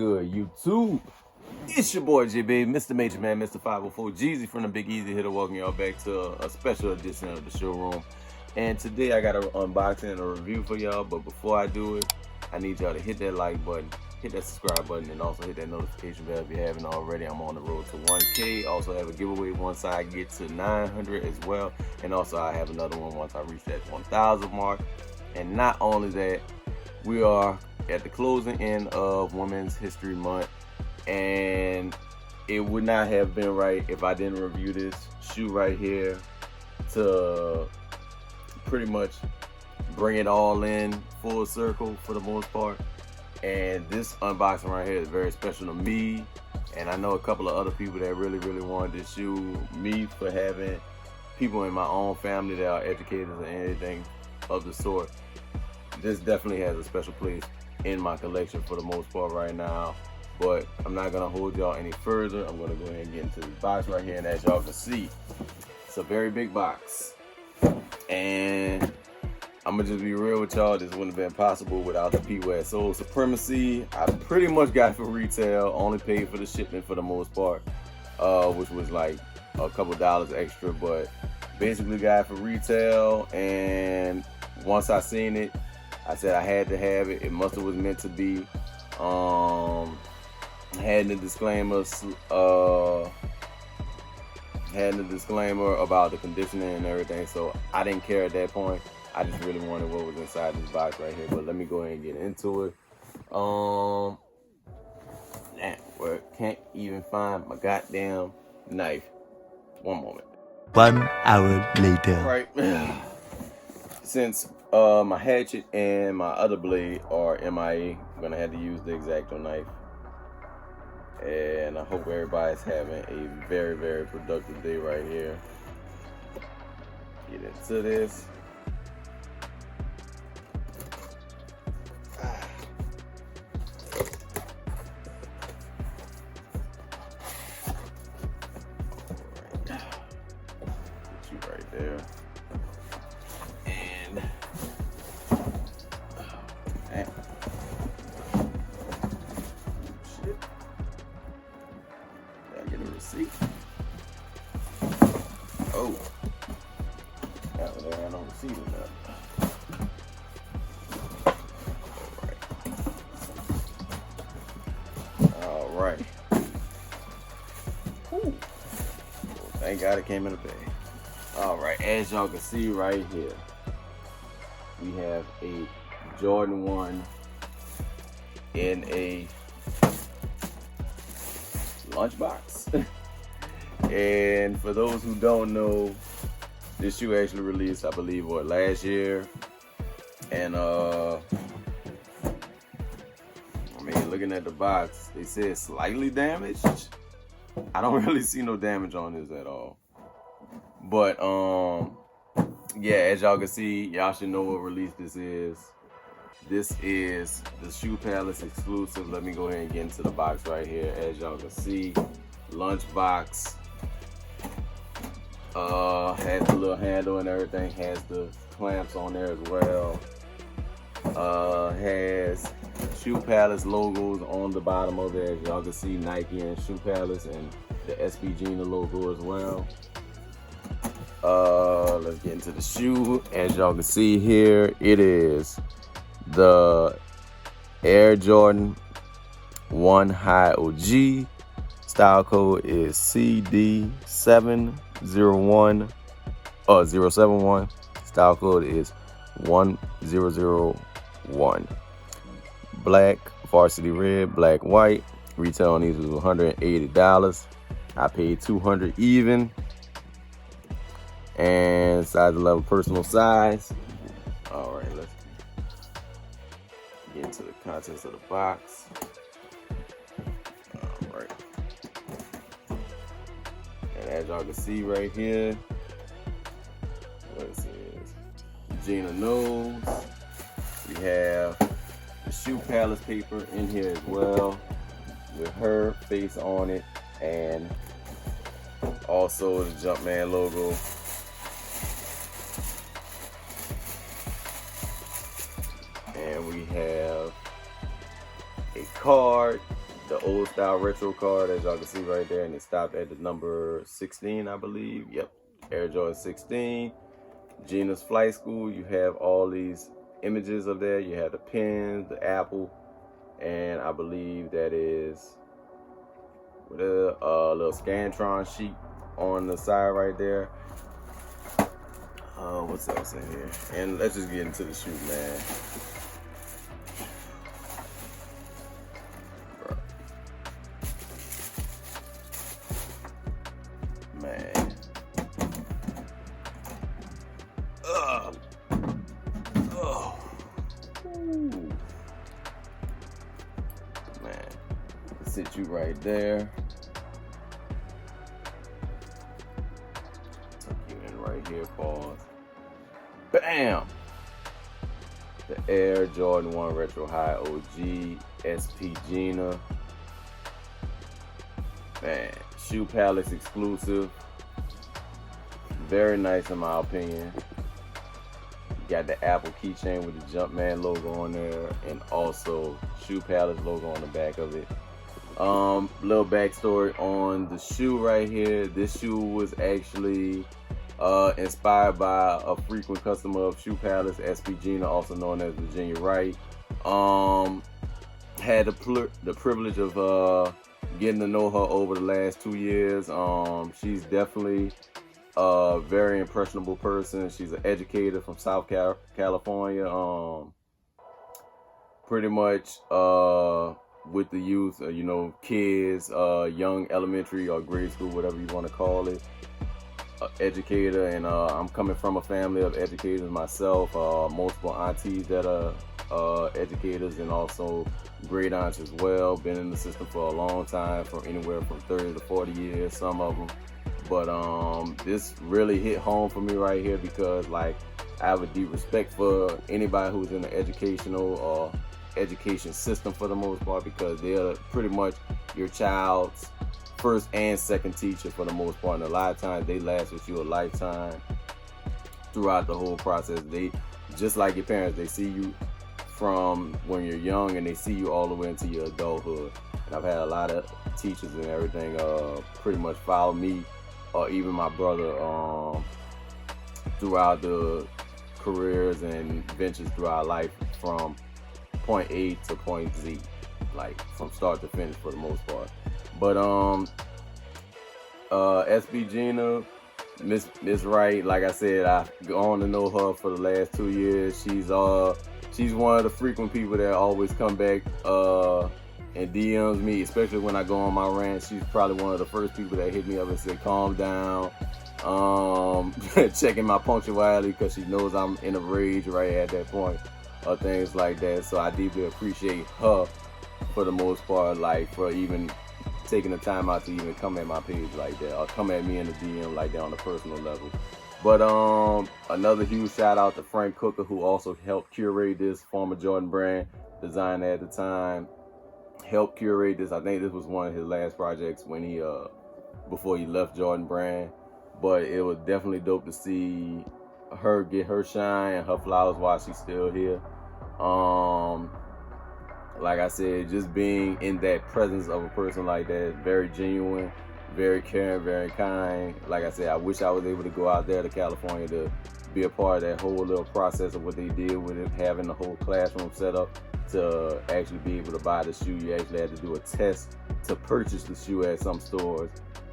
good, YouTube? It's your boy J Baby, Mr. Major Man, Mr. 504 Jeezy from the Big Easy here to welcome y'all back to a special edition of the showroom. And today I got an unboxing and a review for y'all, but before I do it, I need y'all to hit that like button, hit that subscribe button, and also hit that notification bell if you haven't already. I'm on the road to 1K. Also have a giveaway once I get to 900 as well. And also I have another one once I reach that 1,000 mark. And not only that, we are at the closing end of Women's History Month. And it would not have been right if I didn't review this shoe right here to pretty much bring it all in full circle for the most part. And this unboxing right here is very special to me, and I know a couple of other people that really wanted this shoe. Me for having people in my own family that are educators or anything of the sort. This definitely has a special place in my collection for the most part right now. But I'm not gonna hold y'all any further. I'm gonna go ahead and get into the box right here, and as y'all can see, it's a very big box. And I'm gonna just be real with y'all, this wouldn't have been possible without the P-West Sole Supremacy. I pretty much got it for retail, only paid for the shipment for the most part, which was like a couple dollars extra, but basically got it for retail. And once I seen it, I said I had to have it. It must have was meant to be. Had the disclaimer about the conditioning and everything, so I didn't care at that point. I just really wanted what was inside this box right here. But let me go ahead and get into it. Can't even find my goddamn knife. One moment. 1 hour later. Right. Since my hatchet and my other blade are MIA, I'm gonna have to use the X-Acto knife. And I hope everybody's having a very productive day right here. Get into this. Put you right there. And okay. Shit. Gotta get a receipt. Oh. Got there, I don't receipt enough. Alright. Well, thank God it came in the bag. Alright, as y'all can see right here, we have a Jordan 1 in a lunchbox. And for those who don't know, this shoe actually released, I believe, last year. And I mean, looking at the box, they said slightly damaged. I don't really see no damage on this at all. But yeah, as y'all can see, y'all should know what release this is. This is the Shoe Palace exclusive. Let me go ahead and get into the box right here. As y'all can see, lunchbox. Has the little handle and everything. Has the clamps on there as well. Has Shoe Palace logos on the bottom of it. As y'all can see, Nike and Shoe Palace, and the SB Gina logo as well. Let's get into the shoe. As y'all can see here, it is the Air Jordan 1 High OG. Style code is CD701 071. Style code is 1001. Black, varsity red, black, white. Retail on these was $180. I paid $200 even. And size 11, personal size. All right, let's get into the contents of the box. All right. And as y'all can see right here, what it says, Gina knows. We have the Shoe Palace paper in here as well, with her face on it, and also the Jumpman logo. And we have a card the old style retro card, as y'all can see right there, and it stopped at the number 16, I believe. Yep, Air Jordan 16. Gina's Flight School. You have all these images of that. You have the pins, the apple, and I believe that is with a little Scantron sheet on the side right there. What's else in here? And let's just get into the shoe, man. Man. Ooh. Man. Sit you right there. Tuck you in right here, pause. Bam! The Air Jordan 1 Retro High OG SP Gina. Man, Shoe Palace exclusive. Very nice in my opinion. You got the Apple keychain with the Jumpman logo on there, and also Shoe Palace logo on the back of it. Little backstory on the shoe right here. This shoe was actually inspired by a frequent customer of Shoe Palace, SP Gina, also known as Virginia Wright. Had the privilege of getting to know her over the last 2 years. She's definitely a very impressionable person. She's an educator from South California. Pretty much with the youth, kids, young elementary or grade school, whatever you want to call it. Educator, and I'm coming from a family of educators myself. Multiple aunties that are educators, and also great aunts as well. Been in the system for a long time, from anywhere from 30 to 40 years, some of them. But this really hit home for me right here, because like I have a deep respect for anybody who's in the educational or education system for the most part, because they're pretty much your child's first and second teacher for the most part, and a lot of times they last with you a lifetime throughout the whole process. They, just like your parents, they see you from when you're young and they see you all the way into your adulthood. And I've had a lot of teachers and everything pretty much follow me, or even my brother, throughout the careers and ventures throughout life, from point A to point Z, like from start to finish for the most part. But SP Gina, Miss Wright, like I said, I've gone to know her for the last 2 years. She's one of the frequent people that always come back and DMs me, especially when I go on my rant. She's probably one of the first people that hit me up and said, calm down, checking my punctuality, because she knows I'm in a rage right at that point, or things like that. So I deeply appreciate her for the most part, like for even taking the time out to even come at my page like that, or come at me in the DM like that on a personal level. But another huge shout out to Frank Cooker, who also helped curate this, former Jordan Brand designer at the time. Helped curate this. I think this was one of his last projects when he before he left Jordan Brand. But it was definitely dope to see her get her shine and her flowers while she's still here. Like I said, just being in that presence of a person like that, very genuine, very caring, very kind. Like I said, I wish I was able to go out there to California to be a part of that whole little process of what they did with it, having the whole classroom set up to actually be able to buy the shoe. You actually had to do a test to purchase the shoe at some stores.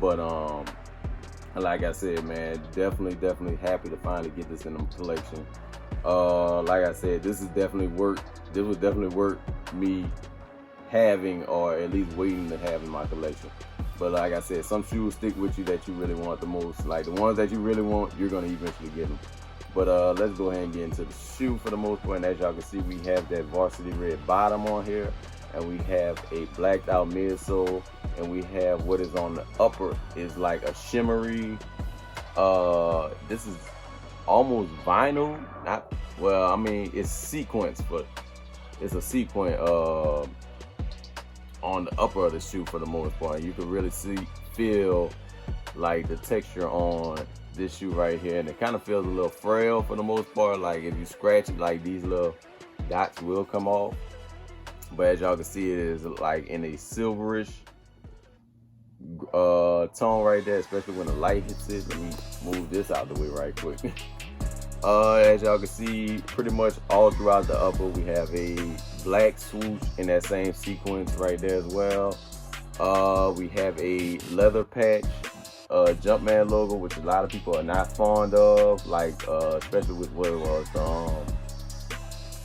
But like I said, man, definitely happy to finally get this in the collection. Like I said, this would definitely work me having, or at least waiting to have in my collection. But like I said, some shoes stick with you that you really want the most. Like the ones that you really want, you're gonna eventually get them. But let's go ahead and get into the shoe for the most part. And as y'all can see, we have that varsity red bottom on here, and we have a blacked out midsole, and we have what is on the upper is like a shimmery, this is almost vinyl, not, well, I mean, it's sequence, but it's a sequin on the upper of the shoe for the most part. You can really feel like the texture on this shoe right here, and it kind of feels a little frail for the most part. Like if you scratch it, like these little dots will come off. But as y'all can see, it is like in a silverish tone right there, especially when the light hits it. Let me move this out the way right quick. As y'all can see, pretty much all throughout the upper, we have a black swoosh in that same sequence right there as well. We have a leather patch Jumpman logo, which a lot of people are not fond of, like especially with what it was.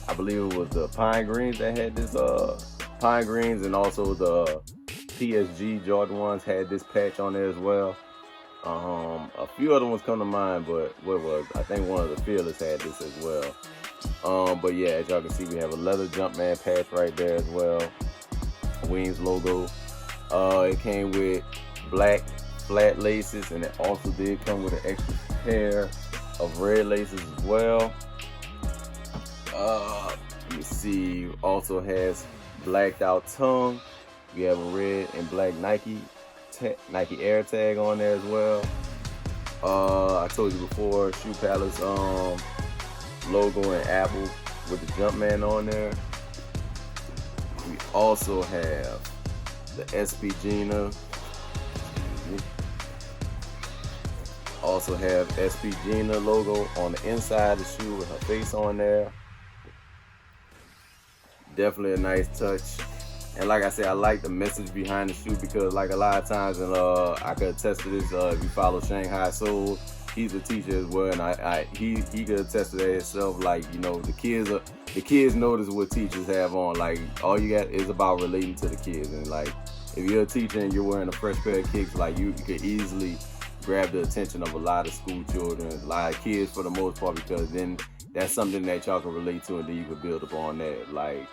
I believe it was the Pine Greens that had this Pine Greens, and also the PSG Jordan ones had this patch on there as well. A few other ones come to mind, but I think one of the Fearless had this as well. But yeah, as y'all can see, we have a leather Jumpman patch right there as well. Wings logo. It came with black flat laces, and it also did come with an extra pair of red laces as well. Let me see. Also has blacked out tongue. We have a red and black Nike Air tag on there as well. I told you before, Shoe Palace logo and apple with the Jumpman on there. We also have the SB Gina. Also have SB Gina logo on the inside of the shoe with her face on there. Definitely a nice touch. And like I said, I like the message behind the shoe, because like a lot of times, and I could attest to this, if you follow Shanghai Soul, he's a teacher as well, and he could attest to that himself. Like, you know, the kids notice what teachers have on. Like, all you got is about relating to the kids. And like, if you're a teacher and you're wearing a fresh pair of kicks, like you could easily grab the attention of a lot of school children, a lot of kids for the most part, because then that's something that y'all can relate to, and then you can build upon that. Like,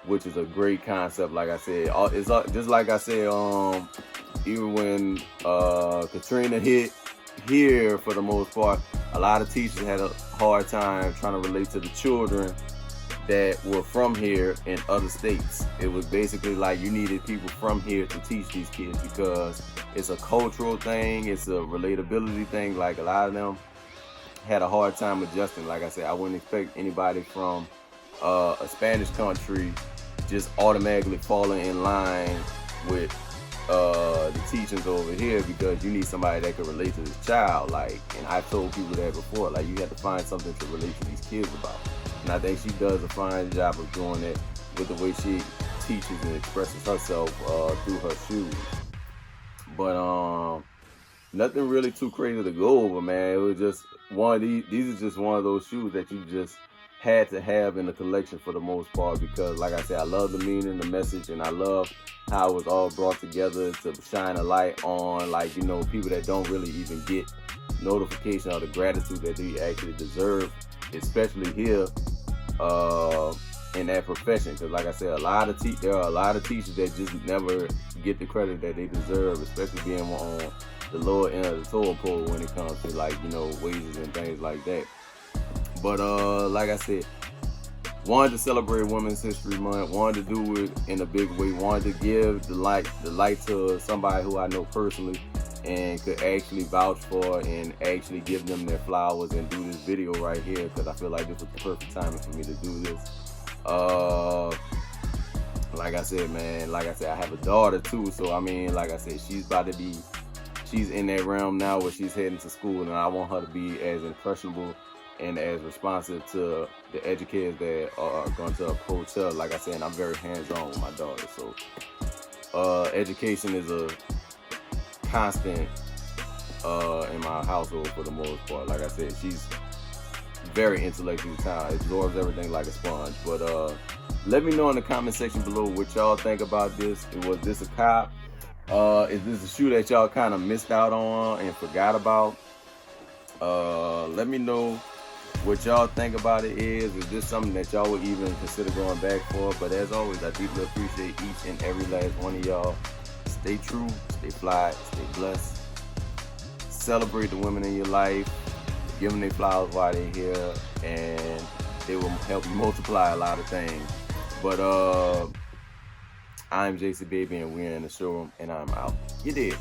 which is a great concept. Like I said, it's just like I said, even when Katrina hit here, for the most part, a lot of teachers had a hard time trying to relate to the children that were from here in other states. It was basically like you needed people from here to teach these kids, because it's a cultural thing, it's a relatability thing. Like, a lot of them had a hard time adjusting. Like I said, I wouldn't expect anybody from a Spanish country just automatically falling in line with the teachings over here, because you need somebody that can relate to this child. Like, and I've told people that before, like, you have to find something to relate to these kids about. And I think she does a fine job of doing it with the way she teaches and expresses herself through her shoes. But nothing really too crazy to go over, man. It was just one of these are just one of those shoes that you just had to have in the collection for the most part, because like I said, I love the meaning, the message, and I love how it was all brought together to shine a light on, like, you know, people that don't really even get notification of the gratitude that they actually deserve, especially here in that profession. Because like I said, there are a lot of teachers that just never get the credit that they deserve, especially being on the lower end of the totem pole when it comes to, like, you know, wages and things like that. But like I said, wanted to celebrate Women's History Month, wanted to do it in a big way, wanted to give the light to somebody who I know personally and could actually vouch for and actually give them their flowers and do this video right here, because I feel like this was the perfect timing for me to do this. Like I said, man, I have a daughter too, so I mean, like I said, she's in that realm now where she's heading to school, and I want her to be as impressionable and as responsive to the educators that are going to approach her. Like I said, I'm very hands-on with my daughter, so education is a constant in my household for the most part. Like I said, she's very intellectually talented, absorbs everything like a sponge. But let me know in the comment section below what y'all think about this. Was this a cop? Is this a shoe that y'all kind of missed out on and forgot about? Let me know what y'all think about it. Is this something that y'all would even consider going back for? But as always, I deeply appreciate each and every last one of y'all. Stay true, stay fly, stay blessed. Celebrate the women in your life. Give them their flowers while they're here, and they will help you multiply a lot of things. But I'm JC Baby, and we're in the showroom, and I'm out. You did.